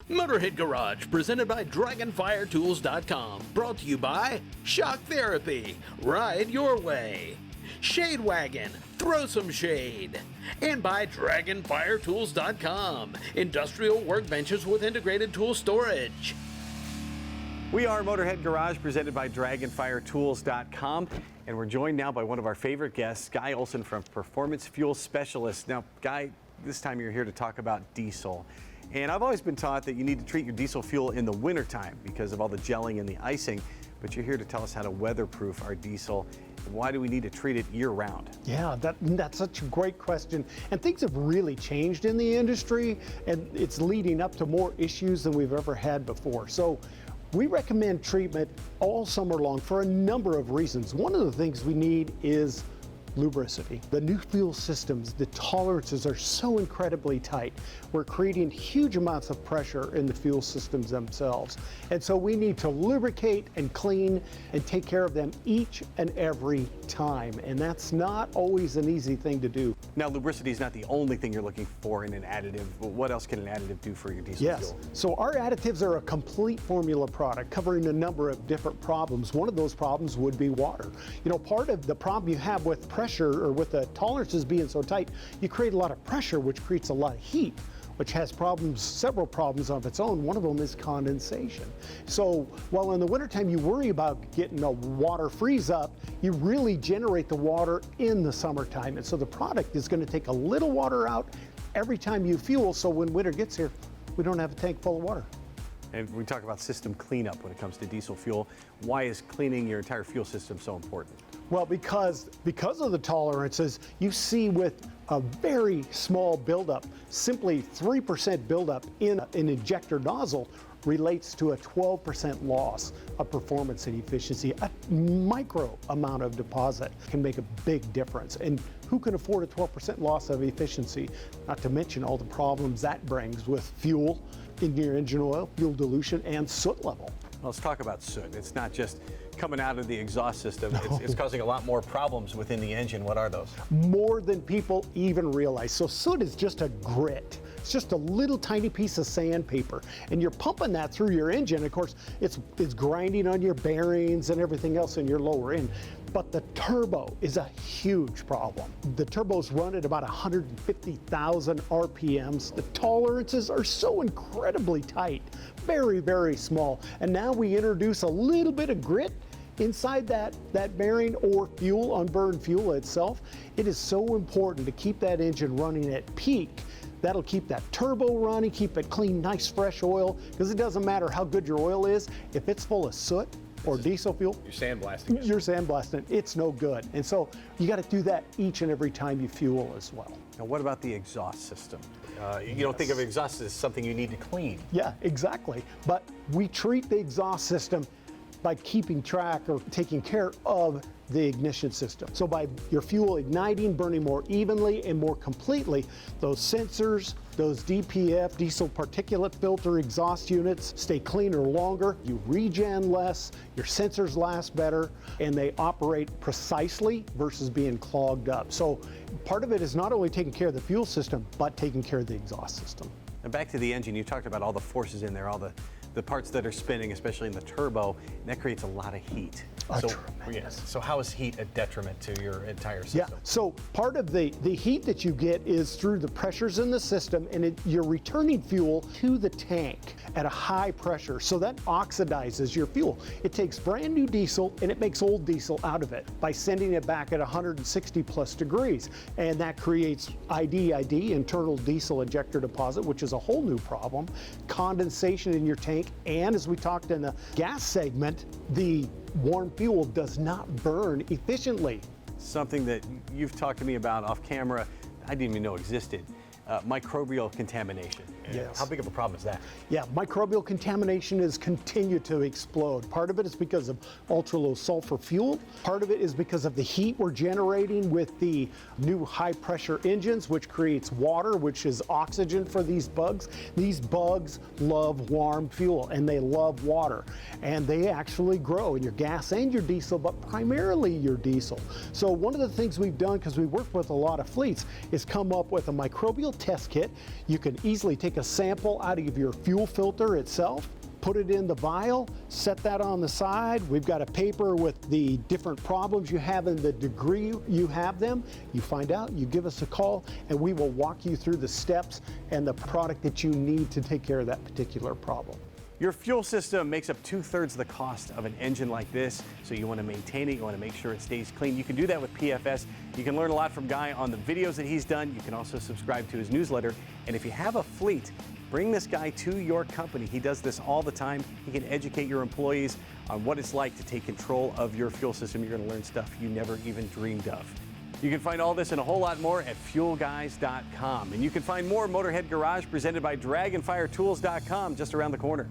Motorhead Garage, presented by DragonFireTools.com. Brought to you by Shock Therapy, Ride Your Way. Shade Wagon, throw some shade. And by DragonFireTools.com, industrial workbenches with integrated tool storage. We are Motorhead Garage, presented by DragonFireTools.com, and we're joined now by one of our favorite guests, Guy Olson from Performance Fuel Specialists. Now, Guy, this time you're here to talk about diesel. And I've always been taught that you need to treat your diesel fuel in the wintertime because of all the gelling and the icing, but you're here to tell us how to weatherproof our diesel. Why do we need to treat it year-round? Yeah, that's such a great question. And things have really changed in the industry, and it's leading up to more issues than we've ever had before. So we recommend treatment all summer long for a number of reasons. One of the things we need is lubricity. The new fuel systems, the tolerances are so incredibly tight. We're creating huge amounts of pressure in the fuel systems themselves. And so we need to lubricate and clean and take care of them each and every time. And that's not always an easy thing to do. Now, lubricity is not the only thing you're looking for in an additive, but what else can an additive do for your diesel fuel? So our additives are a complete formula product covering a number of different problems. One of those problems would be water. You know, part of the problem you have with pressure or with the tolerances being so tight, you create a lot of pressure, which creates a lot of heat, which has problems, several problems of its own. One of them is condensation. So while in the wintertime you worry about getting a water freeze up, you really generate the water in the summertime. And so the product is going to take a little water out every time you fuel, so when winter gets here, we don't have a tank full of water. And we talk about system cleanup when it comes to diesel fuel. Why is cleaning your entire fuel system so important? Well, because of the tolerances, you see with a very small buildup, simply 3% buildup in an injector nozzle relates to a 12% loss of performance and efficiency. A micro amount of deposit can make a big difference. And who can afford a 12% loss of efficiency? Not to mention all the problems that brings with fuel in your engine oil, fuel dilution, and soot level. Let's talk about soot. It's not just coming out of the exhaust system. No. It's causing a lot more problems within the engine. What are those? More than people even realize. So soot is just a grit. It's just a little tiny piece of sandpaper. And you're pumping that through your engine. Of course, it's grinding on your bearings and everything else in your lower end. But the turbo is a huge problem. The turbos run at about 150,000 RPMs. The tolerances are so incredibly tight, very, very small. And now we introduce a little bit of grit inside that bearing or fuel, unburned fuel itself. It is so important to keep that engine running at peak. That'll keep that turbo running, keep it clean, nice, fresh oil, because it doesn't matter how good your oil is. If it's full of soot or diesel fuel, you're sandblasting it. You're sandblasting it. It's no good. And so you got to do that each and every time you fuel as well. Now, what about the exhaust system? You don't think of exhaust as something you need to clean. Yeah, exactly. But we treat the exhaust system by keeping track or taking care of the ignition system. So by your fuel igniting, burning more evenly and more completely, those sensors, those DPF, diesel particulate filter exhaust units stay cleaner longer, you regen less, your sensors last better, and they operate precisely versus being clogged up. So part of it is not only taking care of the fuel system, but taking care of the exhaust system. And back to the engine, you talked about all the forces in there, all the parts that are spinning, especially in the turbo, and that creates a lot of heat. So how is heat a detriment to your entire system? Yeah, so part of the heat that you get is through the pressures in the system, and you're returning fuel to the tank at a high pressure, so that oxidizes your fuel. It takes brand new diesel and it makes old diesel out of it by sending it back at 160 plus degrees, and that creates IDID, internal diesel ejector deposit, which is a whole new problem, condensation in your tank, and as we talked in the gas segment, the warm fuel does not burn efficiently. Something that you've talked to me about off camera, I didn't even know existed. Microbial contamination. Yes. How big of a problem is that? Yeah, microbial contamination has continued to explode. Part of it is because of ultra-low sulfur fuel. Part of it is because of the heat we're generating with the new high-pressure engines, which creates water, which is oxygen for these bugs. These bugs love warm fuel, and they love water. And they actually grow in your gas and your diesel, but primarily your diesel. So one of the things we've done, because we work with a lot of fleets, is come up with a microbial self-test kit. You can easily take a sample out of your fuel filter itself, put it in the vial, set that on the side. We've got a paper with the different problems you have and the degree you have them. You find out, you give us a call, and we will walk you through the steps and the product that you need to take care of that particular problem. Your fuel system makes up 2/3 of the cost of an engine like this, so you want to maintain it, you want to make sure it stays clean. You can do that with PFS. You can learn a lot from Guy on the videos that he's done. You can also subscribe to his newsletter. And if you have a fleet, bring this guy to your company. He does this all the time. He can educate your employees on what it's like to take control of your fuel system. You're going to learn stuff you never even dreamed of. You can find all this and a whole lot more at Fuelguys.com. And you can find more Motorhead Garage presented by DragonFireTools.com just around the corner.